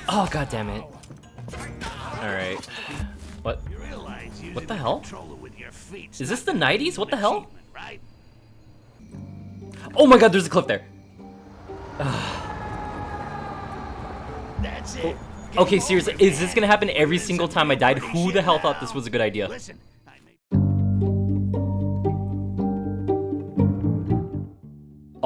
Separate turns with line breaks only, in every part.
Oh, god damn it. Alright. What? What the hell? Is this the 90s? What the hell? Oh my god, there's a cliff there.
That's it.
Okay, seriously, is this gonna happen every single time I died? Who the hell thought this was a good idea?
Listen,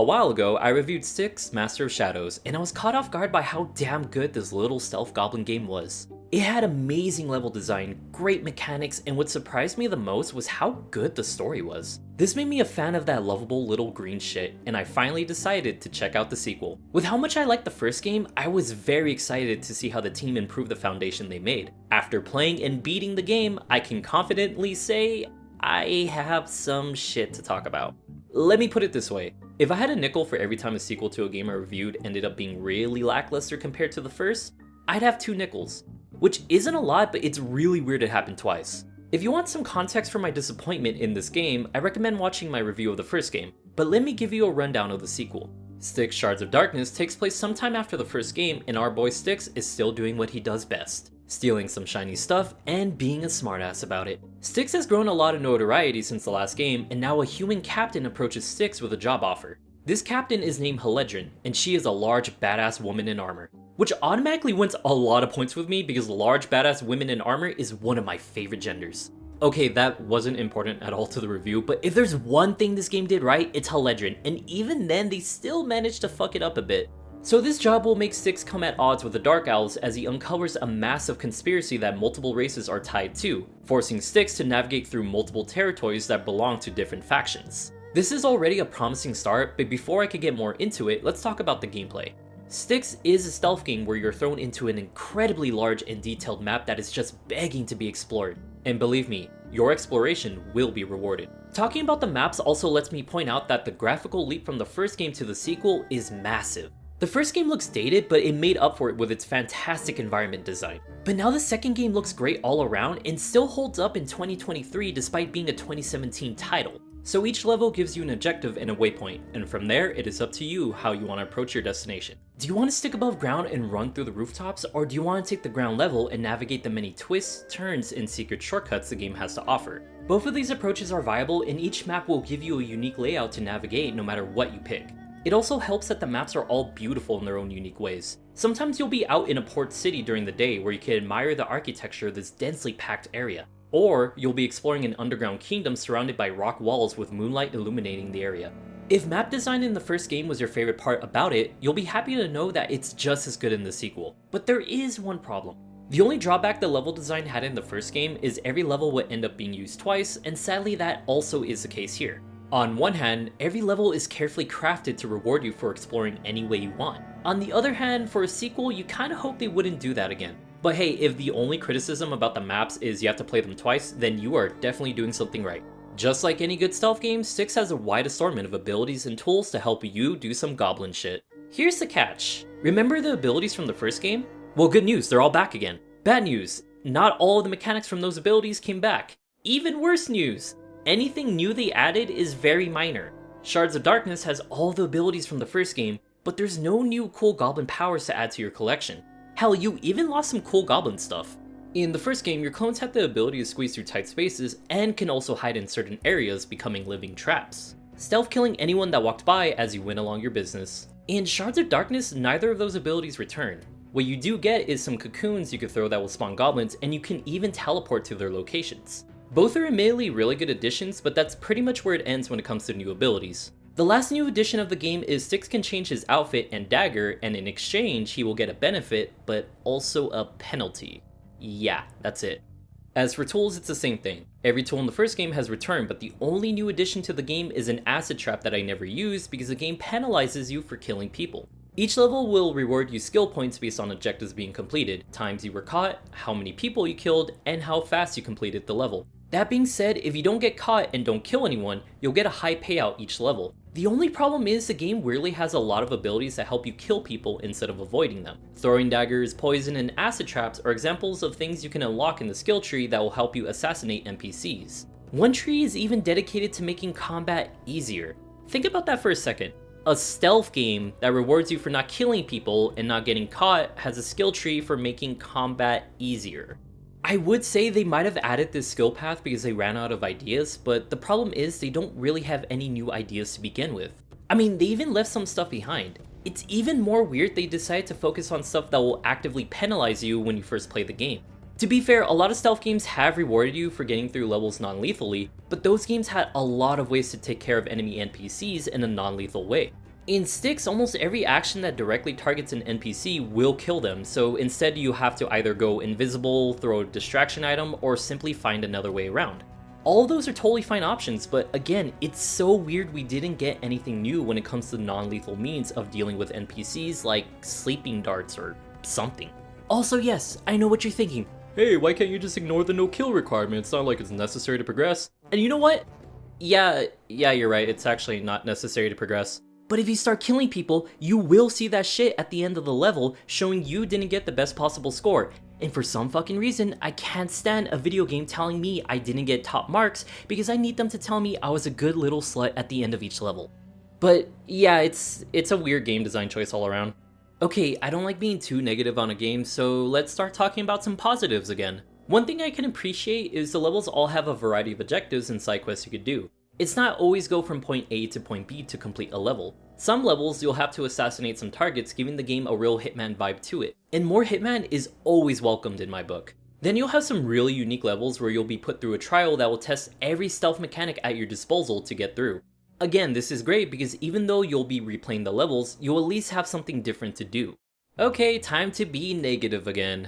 A while ago, I reviewed Styx, Master of Shadows, and I was caught off guard by how damn good this little stealth goblin game was. It had amazing level design, great mechanics, and what surprised me the most was how good the story was. This made me a fan of that lovable little green shit, and I finally decided to check out the sequel. With how much I liked the first game, I was very excited to see how the team improved the foundation they made. After playing and beating the game, I can confidently say I have some shit to talk about. Let me put it this way. If I had a nickel for every time a sequel to a game I reviewed ended up being really lackluster compared to the first, I'd have 2 nickels. Which isn't a lot, but it's really weird it happened twice. If you want some context for my disappointment in this game, I recommend watching my review of the first game, but let me give you a rundown of the sequel. Styx Shards of Darkness takes place sometime after the first game, and our boy Styx is still doing what he does best. Stealing some shiny stuff, and being a smartass about it. Styx has grown a lot of notoriety since the last game, and now a human captain approaches Styx with a job offer. This captain is named Heledrin, and she is a large badass woman in armor. Which automatically wins a lot of points with me because large badass women in armor is one of my favorite genders. Okay, that wasn't important at all to the review, but if there's one thing this game did right, it's Heledrin, and even then they still managed to fuck it up a bit. So this job will make Styx come at odds with the Dark Owls as he uncovers a massive conspiracy that multiple races are tied to, forcing Styx to navigate through multiple territories that belong to different factions. This is already a promising start, but before I could get more into it, let's talk about the gameplay. Styx is a stealth game where you're thrown into an incredibly large and detailed map that is just begging to be explored. And believe me, your exploration will be rewarded. Talking about the maps also lets me point out that the graphical leap from the first game to the sequel is massive. The first game looks dated, but it made up for it with its fantastic environment design. But now the second game looks great all around and still holds up in 2023 despite being a 2017 title. So each level gives you an objective and a waypoint, and from there it is up to you how you want to approach your destination. Do you want to stick above ground and run through the rooftops, or do you want to take the ground level and navigate the many twists, turns, and secret shortcuts the game has to offer? Both of these approaches are viable, and each map will give you a unique layout to navigate no matter what you pick. It also helps that the maps are all beautiful in their own unique ways. Sometimes you'll be out in a port city during the day where you can admire the architecture of this densely packed area. Or you'll be exploring an underground kingdom surrounded by rock walls with moonlight illuminating the area. If map design in the first game was your favorite part about it, you'll be happy to know that it's just as good in the sequel. But there is one problem. The only drawback the level design had in the first game is every level would end up being used twice, and sadly that also is the case here. On one hand, every level is carefully crafted to reward you for exploring any way you want. On the other hand, for a sequel, you kinda hope they wouldn't do that again. But hey, if the only criticism about the maps is you have to play them twice, then you are definitely doing something right. Just like any good stealth game, Styx has a wide assortment of abilities and tools to help you do some goblin shit. Here's the catch. Remember the abilities from the first game? Well, good news, they're all back again. Bad news, not all of the mechanics from those abilities came back. Even worse news, anything new they added is very minor. Shards of Darkness has all the abilities from the first game, but there's no new cool goblin powers to add to your collection. Hell, you even lost some cool goblin stuff. In the first game, your clones have the ability to squeeze through tight spaces and can also hide in certain areas, becoming living traps, stealth killing anyone that walked by as you went along your business. In Shards of Darkness, neither of those abilities return. What you do get is some cocoons you can throw that will spawn goblins, and you can even teleport to their locations. Both are admittedly really good additions, but that's pretty much where it ends when it comes to new abilities. The last new addition of the game is Styx can change his outfit and dagger, and in exchange he will get a benefit, but also a penalty. Yeah, that's it. As for tools, it's the same thing. Every tool in the first game has returned, but the only new addition to the game is an acid trap that I never used because the game penalizes you for killing people. Each level will reward you skill points based on objectives being completed, times you were caught, how many people you killed, and how fast you completed the level. That being said, if you don't get caught and don't kill anyone, you'll get a high payout each level. The only problem is the game weirdly has a lot of abilities that help you kill people instead of avoiding them. Throwing daggers, poison, and acid traps are examples of things you can unlock in the skill tree that will help you assassinate NPCs. One tree is even dedicated to making combat easier. Think about that for a second. A stealth game that rewards you for not killing people and not getting caught has a skill tree for making combat easier. I would say they might have added this skill path because they ran out of ideas, but the problem is they don't really have any new ideas to begin with. I mean, they even left some stuff behind. It's even more weird they decided to focus on stuff that will actively penalize you when you first play the game. To be fair, a lot of stealth games have rewarded you for getting through levels non-lethally, but those games had a lot of ways to take care of enemy NPCs in a non-lethal way. In Styx, almost every action that directly targets an NPC will kill them, so instead you have to either go invisible, throw a distraction item, or simply find another way around. All of those are totally fine options, but again, it's so weird we didn't get anything new when it comes to non-lethal means of dealing with NPCs like sleeping darts or something. Also, yes, I know what you're thinking. Hey, why can't you just ignore the no-kill requirement? It's not like it's necessary to progress. And you know what? Yeah, you're right, it's actually not necessary to progress. But if you start killing people, you will see that shit at the end of the level showing you didn't get the best possible score. And for some fucking reason, I can't stand a video game telling me I didn't get top marks because I need them to tell me I was a good little slut at the end of each level. But yeah, it's a weird game design choice all around. Okay, I don't like being too negative on a game, so let's start talking about some positives again. One thing I can appreciate is the levels all have a variety of objectives and side quests you could do. It's not always go from point A to point B to complete a level. Some levels you'll have to assassinate some targets, giving the game a real Hitman vibe to it. And more Hitman is always welcomed in my book. Then you'll have some really unique levels where you'll be put through a trial that will test every stealth mechanic at your disposal to get through. Again, this is great because even though you'll be replaying the levels, you'll at least have something different to do. Okay, time to be negative again.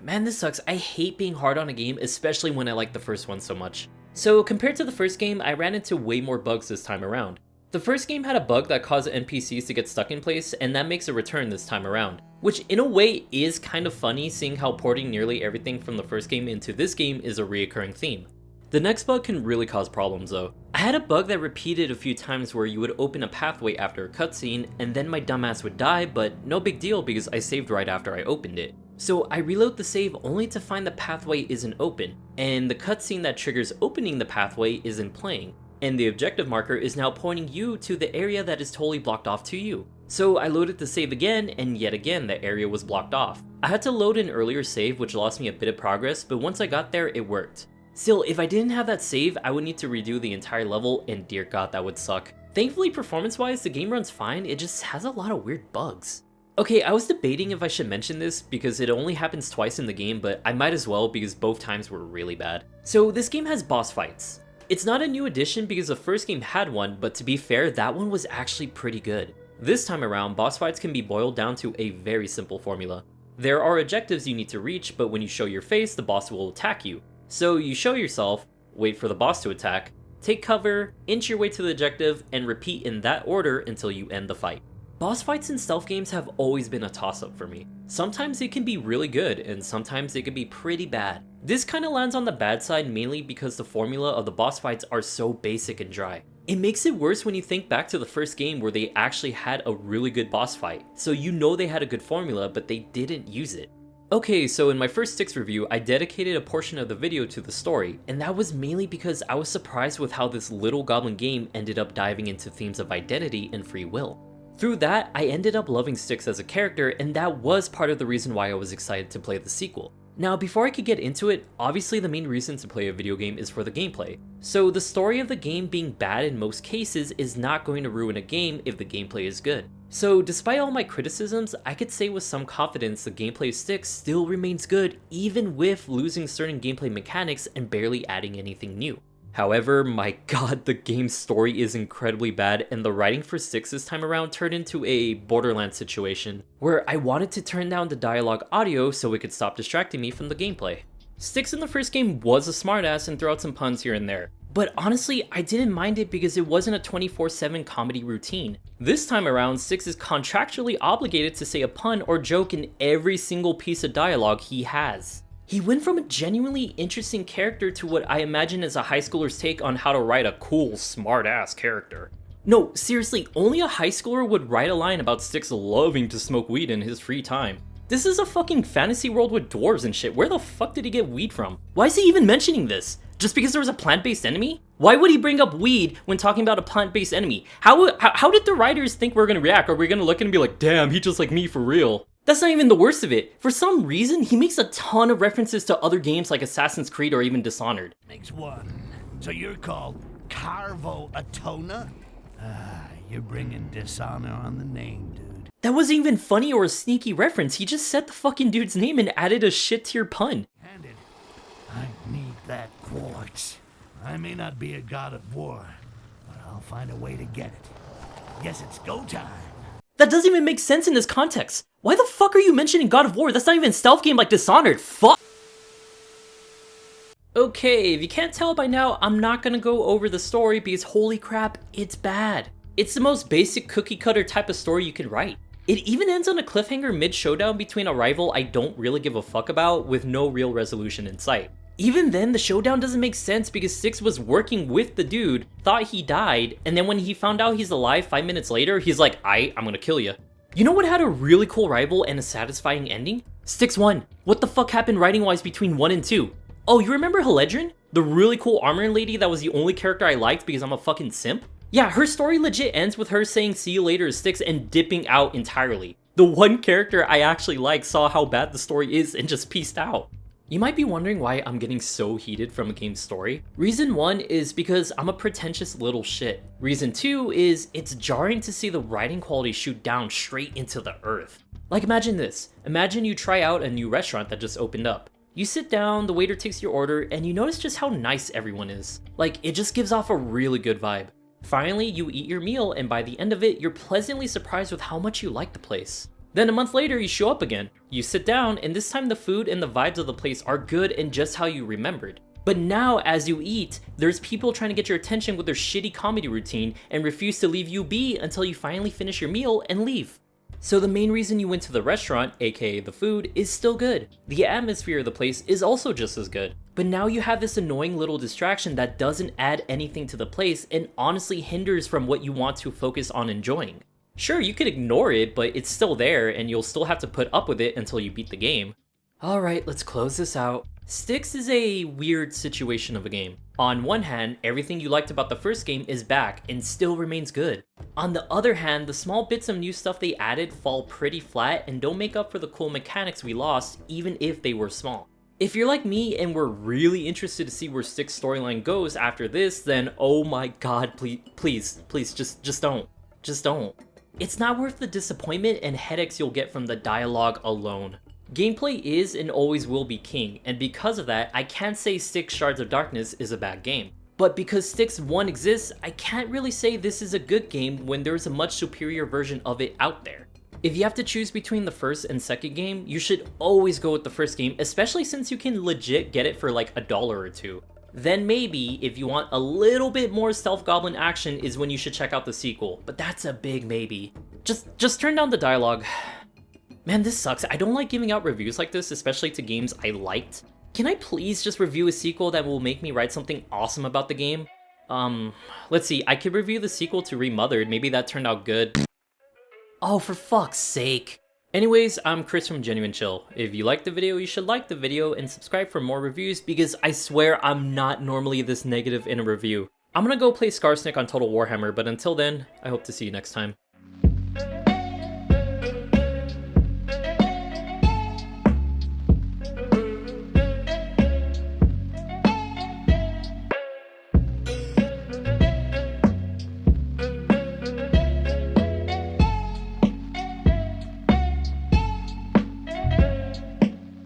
Man, this sucks. I hate being hard on a game, especially when I like the first one so much. So compared to the first game, I ran into way more bugs this time around. The first game had a bug that caused NPCs to get stuck in place, and that makes a return this time around. Which in a way is kind of funny, seeing how porting nearly everything from the first game into this game is a reoccurring theme. The next bug can really cause problems though. I had a bug that repeated a few times where you would open a pathway after a cutscene, and then my dumbass would die, but no big deal because I saved right after I opened it. So I reload the save only to find the pathway isn't open, and the cutscene that triggers opening the pathway isn't playing, and the objective marker is now pointing you to the area that is totally blocked off to you. So I loaded the save again, and yet again the area was blocked off. I had to load an earlier save which lost me a bit of progress, but once I got there it worked. Still, if I didn't have that save, I would need to redo the entire level, and dear god that would suck. Thankfully performance-wise the game runs fine, it just has a lot of weird bugs. Okay, I was debating if I should mention this because it only happens twice in the game, but I might as well because both times were really bad. So this game has boss fights. It's not a new addition because the first game had one, but to be fair, that one was actually pretty good. This time around, boss fights can be boiled down to a very simple formula. There are objectives you need to reach, but when you show your face, the boss will attack you. So you show yourself, wait for the boss to attack, take cover, inch your way to the objective, and repeat in that order until you end the fight. Boss fights in stealth games have always been a toss-up for me. Sometimes it can be really good, and sometimes it can be pretty bad. This kinda lands on the bad side mainly because the formula of the boss fights are so basic and dry. It makes it worse when you think back to the first game where they actually had a really good boss fight, so you know they had a good formula, but they didn't use it. Okay, so in my first Styx review, I dedicated a portion of the video to the story, and that was mainly because I was surprised with how this little Goblin game ended up diving into themes of identity and free will. Through that, I ended up loving Styx as a character, and that was part of the reason why I was excited to play the sequel. Now, before I could get into it, obviously the main reason to play a video game is for the gameplay. So the story of the game being bad in most cases is not going to ruin a game if the gameplay is good. So despite all my criticisms, I could say with some confidence the gameplay of Styx still remains good even with losing certain gameplay mechanics and barely adding anything new. However, my god, the game's story is incredibly bad, and the writing for Styx this time around turned into a Borderlands situation, where I wanted to turn down the dialogue audio so it could stop distracting me from the gameplay. Styx in the first game was a smartass and threw out some puns here and there, but honestly, I didn't mind it because it wasn't a 24/7 comedy routine. This time around, Styx is contractually obligated to say a pun or joke in every single piece of dialogue he has. He went from a genuinely interesting character to what I imagine is a high schooler's take on how to write a cool, smart-ass character. No, seriously, only a high schooler would write a line about Styx loving to smoke weed in his free time. This is a fucking fantasy world with dwarves and shit, where the fuck did he get weed from? Why is he even mentioning this? Just because there was a plant-based enemy? Why would he bring up weed when talking about a plant-based enemy? How did the writers think we're gonna react? Are we gonna look and be like, damn, he just like me for real? That's not even the worst of it. For some reason, he makes a ton of references to other games like Assassin's Creed or even Dishonored.
Makes one. So you're called Carvo Atona? You're bringing dishonor on the name, dude.
That wasn't even funny or a sneaky reference. He just said the fucking dude's name and added a shit tier pun.
Handed. I need that quartz. I may not be a god of war, but I'll find a way to get it. Guess it's go time.
That doesn't even make sense in this context. Why the fuck are you mentioning God of War? That's not even a stealth game like Dishonored. Fuck. Okay, if you can't tell by now, I'm not gonna go over the story because holy crap, it's bad. It's the most basic cookie cutter type of story you can write. It even ends on a cliffhanger mid-showdown between a rival I don't really give a fuck about with no real resolution in sight. Even then, the showdown doesn't make sense because Styx was working with the dude, thought he died, and then when he found out he's alive 5 minutes later, he's like, I'm gonna kill you. You know what had a really cool rival and a satisfying ending? Styx 1. What the fuck happened writing-wise between 1 and 2? Oh, you remember Heledrin? The really cool armor lady that was the only character I liked because I'm a fucking simp? Yeah, her story legit ends with her saying see you later Styx and dipping out entirely. The one character I actually liked saw how bad the story is and just peaced out. You might be wondering why I'm getting so heated from a game's story. Reason 1 is because I'm a pretentious little shit. Reason 2 is it's jarring to see the writing quality shoot down straight into the earth. Like imagine this, imagine you try out a new restaurant that just opened up. You sit down, the waiter takes your order, and you notice just how nice everyone is. Like it just gives off a really good vibe. Finally, you eat your meal and by the end of it, you're pleasantly surprised with how much you like the place. Then a month later, you show up again. You sit down, and this time the food and the vibes of the place are good and just how you remembered. But now, as you eat, there's people trying to get your attention with their shitty comedy routine and refuse to leave you be until you finally finish your meal and leave. So the main reason you went to the restaurant, aka the food, is still good. The atmosphere of the place is also just as good. But now you have this annoying little distraction that doesn't add anything to the place and honestly hinders from what you want to focus on enjoying. Sure, you could ignore it, but it's still there and you'll still have to put up with it until you beat the game. Alright, let's close this out. Styx is a weird situation of a game. On one hand, everything you liked about the first game is back and still remains good. On the other hand, the small bits of new stuff they added fall pretty flat and don't make up for the cool mechanics we lost, even if they were small. If you're like me and were really interested to see where Styx storyline goes after this, then oh my god, please, just don't. Just don't. It's not worth the disappointment and headaches you'll get from the dialogue alone. Gameplay is and always will be king, and because of that, I can't say Styx Shards of Darkness is a bad game. But because Styx 1 exists, I can't really say this is a good game when there's a much superior version of it out there. If you have to choose between the first and second game, you should always go with the first game, especially since you can legit get it for like $1 or $2. Then maybe, if you want a little bit more stealth goblin action, is when you should check out the sequel, but that's a big maybe. Just turn down the dialogue. Man, this sucks. I don't like giving out reviews like this, especially to games I liked. Can I please just review a sequel that will make me write something awesome about the game? Let's see, I could review the sequel to Remothered, maybe that turned out good. Oh, for fuck's sake. Anyways, I'm Cris from Genuine Chill. If you liked the video, you should like the video and subscribe for more reviews because I swear I'm not normally this negative in a review. I'm gonna go play Skarsnik on Total Warhammer, but until then, I hope to see you next time.